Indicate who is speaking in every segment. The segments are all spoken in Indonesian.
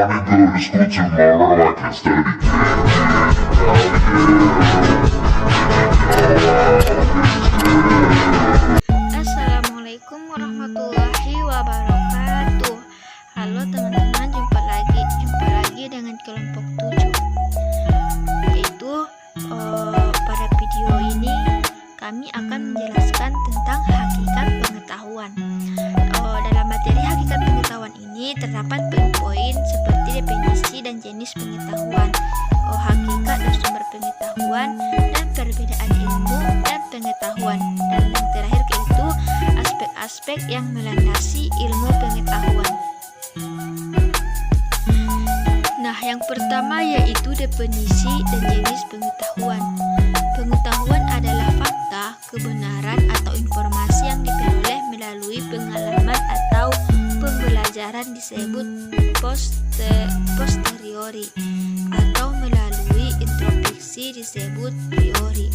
Speaker 1: monitor, escuchen ahora que está
Speaker 2: Assalamualaikum warahmatullahi wabarakatuh. Halo teman-teman, jumpa lagi dengan kelompok 7. Yaitu pada video ini kami akan menjelaskan tentang hakikat pengetahuan. Dalam materi hakikat pengetahuan ini terdapat poin-poin seperti definisi dan jenis pengetahuan, hakikat dan sumber pengetahuan, dan perbedaan ilmu dan pengetahuan, dan yang terakhir yaitu aspek-aspek yang melandasi ilmu pengetahuan. Nah, yang pertama yaitu definisi dan jenis pengetahuan. Pengetahuan adalah fakta, kebenaran atau informasi yang diperoleh melalui pengalaman atau pembelajaran disebut posteriori, atau melalui introspeksi disebut priori.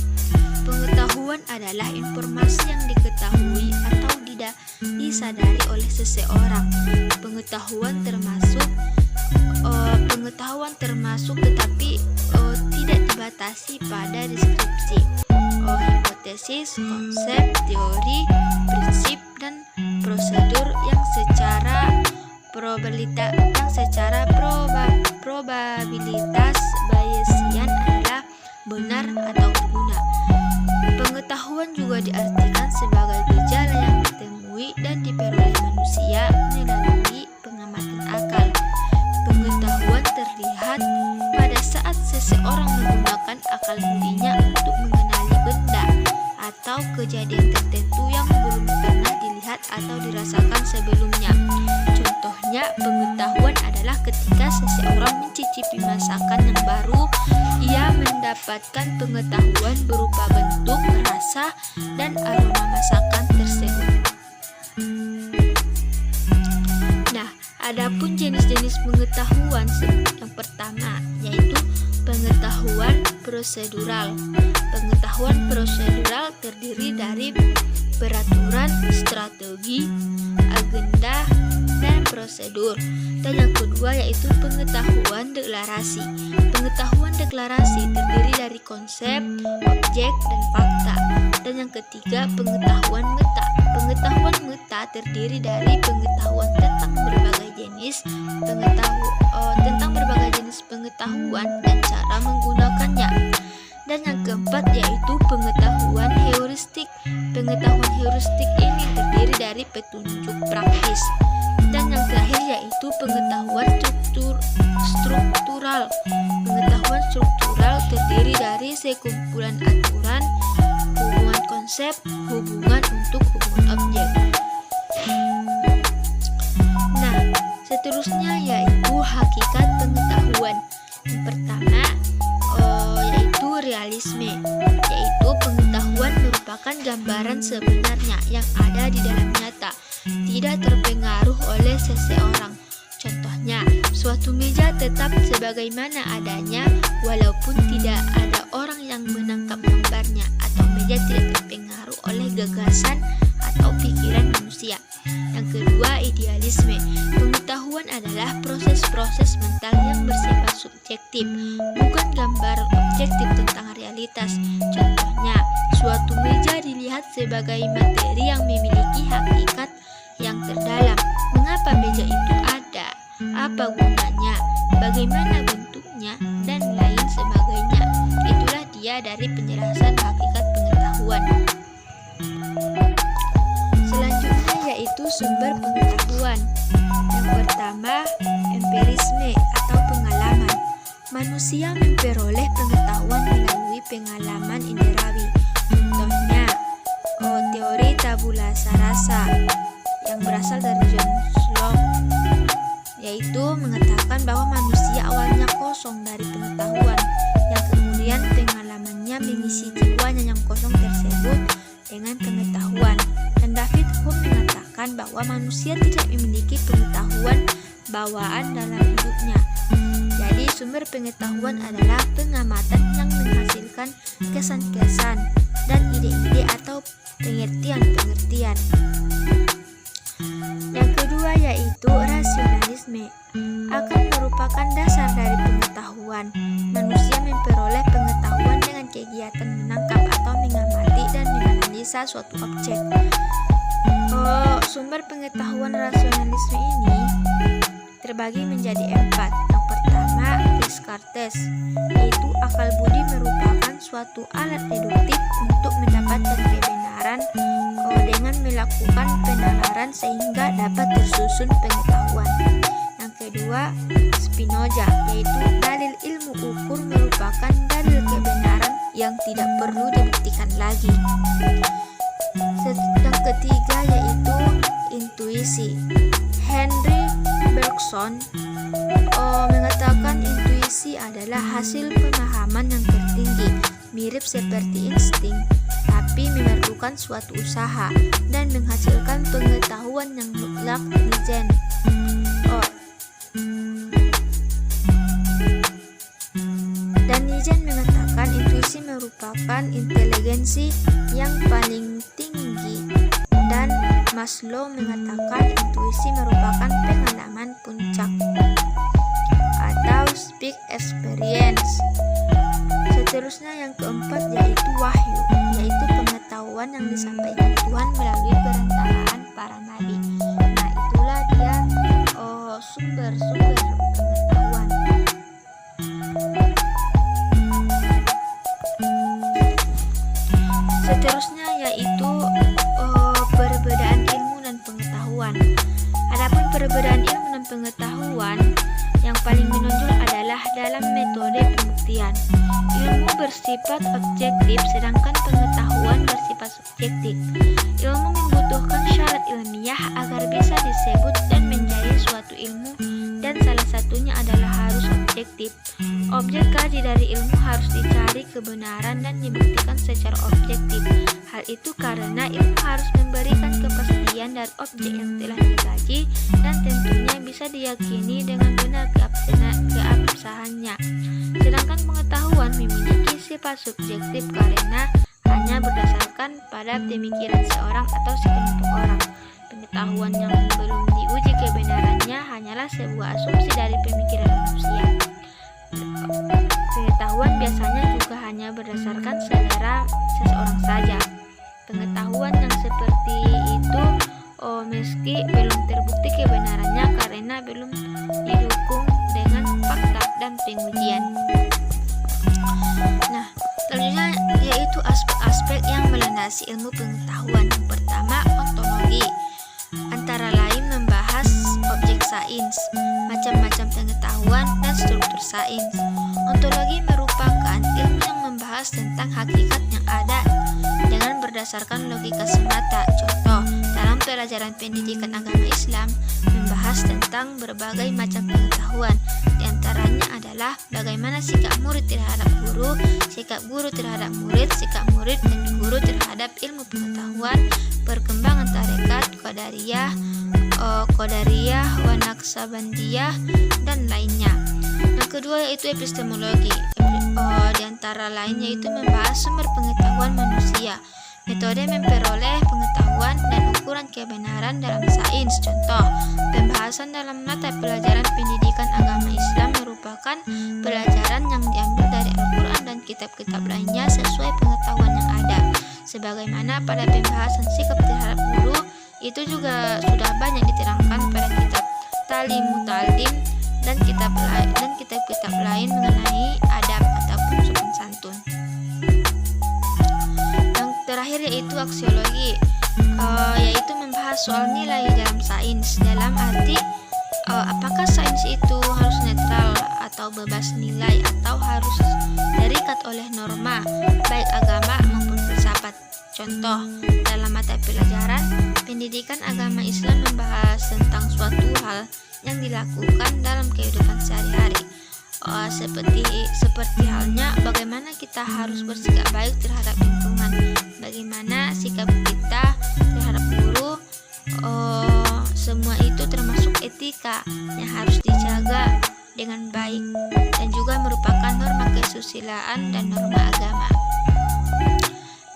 Speaker 2: Pengetahuan adalah informasi yang diketahui atau tidak disadari oleh seseorang. Pengetahuan termasuk tetapi tidak dibatasi pada deskripsi, hipotesis, konsep, teori, prinsip, dan prosedur yang secara probabilitas Bayesian adalah benar atau berguna. Pengetahuan juga diartikan sebagai gejala yang ditemui dan diperoleh manusia melalui pengamatan akal. Pengetahuan terlihat pada saat seseorang menggunakan akal budinya untuk mengenali benda atau kejadian tertentu yang belum pernah dilihat atau dirasakan sebelumnya. Contohnya, pengetahuan adalah ketika seseorang mencicipi masakan yang baru, ia mendapatkan pengetahuan berupa bentuk, rasa, dan aroma masakan tersebut. Nah, adapun jenis-jenis pengetahuan yang pertama yaitu pengetahuan prosedural. Pengetahuan prosedural terdiri dari peraturan, strategi, agenda, dan prosedur. Dan yang kedua yaitu pengetahuan deklarasi. Pengetahuan deklarasi terdiri dari konsep, objek, dan fakta. Dan yang ketiga pengetahuan meta. Pengetahuan meta terdiri dari pengetahuan tentang berbagai jenis pengetahuan dan cara menggunakannya. Dan yang keempat yaitu pengetahuan heuristik. Pengetahuan heuristik ini terdiri dari petunjuk praktis. Dan yang terakhir yaitu pengetahuan struktural. Pengetahuan struktural terdiri dari sekumpulan aturan, hubungan konsep, hubungan untuk hubungan objek. Nah, seterusnya yaitu hakikat pengetahuan. Yang pertama yaitu realisme, yaitu pengetahuan merupakan gambaran sebenarnya yang ada di dalam nyata, tidak terpengaruh oleh seseorang. Contohnya, suatu meja tetap sebagaimana adanya walaupun tidak ada orang yang menangkap gambarnya, atau meja tidak terpengaruh oleh gagasan atau pikiran manusia. Yang kedua, idealisme. Pengetahuan adalah proses-proses mental yang bersifat subjektif, bukan gambaran objektif tentang realitas. Contohnya, suatu meja dilihat sebagai materi yang memiliki hakikat yang terdalam. Mengapa meja itu ada? Apa gunanya? Bagaimana bentuknya? Dan lain sebagainya. Itulah dia dari penjelasan hakikat pengetahuan. Selanjutnya yaitu sumber pengetahuan. Yang pertama, empirisme atau pengalaman. Manusia memperoleh pengetahuan melalui pengalaman inderawi. Contohnya, teori tabula rasa yang berasal dari John Locke, yaitu mengatakan bahwa manusia awalnya kosong dari pengetahuan, yang kemudian pengalamannya mengisi jiwanya yang kosong tersebut dengan pengetahuan. Dan David Hume mengatakan bahwa manusia tidak memiliki pengetahuan bawaan dalam hidupnya. Jadi sumber pengetahuan adalah pengamatan yang menghasilkan kesan-kesan dan ide-ide atau pengertian-pengertian. Yang kedua yaitu rasionalisme, akan merupakan menganalisa suatu objek. Sumber pengetahuan rasionalisme ini terbagi menjadi 4. Yang pertama, Descartes, yaitu akal budi merupakan suatu alat deduktif untuk mendapatkan kebenaran dengan melakukan penalaran sehingga dapat tersusun pengetahuan. Yang kedua, Spinoza, yaitu dalil ilmu ukur merupakan dalil kebenaran yang tidak perlu dibuktikan lagi. Yang ketiga yaitu intuisi. Henry Bergson mengatakan intuisi adalah hasil pemahaman yang tertinggi, mirip seperti insting, tapi memerlukan suatu usaha dan menghasilkan pengetahuan yang mutlak Nietzsche. Dan Nietzsche mengatakan intuisi merupakan inteligensi yang paling tinggi, dan Maslow mengatakan intuisi merupakan pengalaman puncak atau peak experience. Seterusnya yang keempat yaitu wahyu, yaitu pengetahuan yang disampaikan Tuhan melalui perantaraan para nabi. Nah, itulah dia sumber-sumber pengetahuan. Seterusnya yaitu perbedaan ilmu dan pengetahuan. Adapun perbedaan ilmu dan pengetahuan yang paling menonjol adalah dalam metode pembuktian. Ilmu bersifat objektif sedangkan pengetahuan bersifat subjektif. Ilmu membutuhkan syarat ilmiah agar bisa disebut dan menjadi suatu ilmu, dan salah satunya adalah harus objektif. Objek kaji dari ilmu harus dicari kebenaran dan dibuktikan secara objektif. Hal itu karena ilmu harus memberikan kepastian dari objek yang telah dikaji dan tentunya bisa diyakini dengan benar keabsahannya. Sedangkan pengetahuan memiliki sifat subjektif karena hanya berdasarkan pada pemikiran seorang atau sekelompok orang. Pengetahuan yang belum diuji kebenarannya hanyalah sebuah asumsi dari pemikiran manusia. Pengetahuan biasanya juga hanya berdasarkan selera seseorang saja. Pengetahuan yang seperti itu meski belum terbukti kebenarannya karena belum didukung dengan fakta dan pengujian. Nah, selanjutnya yaitu aspek-aspek yang melandasi ilmu pengetahuan. Yang pertama, ontologi, antara lain membahas objek sains, macam-macam pengetahuan, dan struktur sains. Ontologi merupakan ilmu yang membahas tentang hakikat yang ada dengan berdasarkan logika semata. Contoh, dalam pelajaran pendidikan agama Islam membahas tentang berbagai macam pengetahuan. Di antaranya adalah bagaimana sikap murid terhadap guru, sikap guru terhadap murid, sikap murid dan guru terhadap ilmu pengetahuan, perkembangan tarekat, qadariyah, wa naqsabandiyah, dan lainnya. Yang kedua yaitu epistemologi. Di antara lainnya itu membahas sumber pengetahuan manusia, metode memperoleh pengetahuan dan ukuran kebenaran dalam sains. Contoh, pembahasan dalam mata pelajaran pendidikan agama Islam merupakan pelajaran yang diambil dari Al-Quran dan kitab-kitab lainnya sesuai pengetahuan yang ada. Sebagaimana pada pembahasan sikap terhadap guru, itu juga sudah banyak diterangkan pada kitab Talim Mutalim dan kitab-kitab lain mengenai adab ataupun sopan santun. Yang terakhir yaitu aksiologi, yaitu membahas soal nilai dalam sains, dalam arti apakah sains itu harus netral atau bebas nilai atau harus terikat oleh norma baik agama maupun filsafat. Contoh, dalam mata pelajaran pendidikan agama Islam membahas tentang suatu hal yang dilakukan dalam kehidupan sehari-hari, seperti halnya bagaimana kita harus bersikap baik terhadap lingkungan, bagaimana sikap kita terhadap guru. Semua itu termasuk etika yang harus dijaga dengan baik dan juga merupakan norma kesusilaan dan norma agama.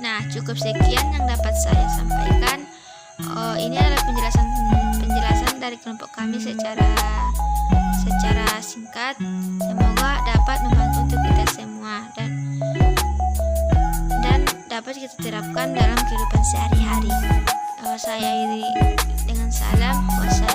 Speaker 2: Nah, cukup sekian yang dapat saya sampaikan. Ini adalah penjelasan dari kelompok kami secara singkat. Semoga dapat membantu untuk kita semua dan dapat dapat kita terapkan dalam kehidupan sehari-hari. Saya iri dengan salam. Wassalamualaikum.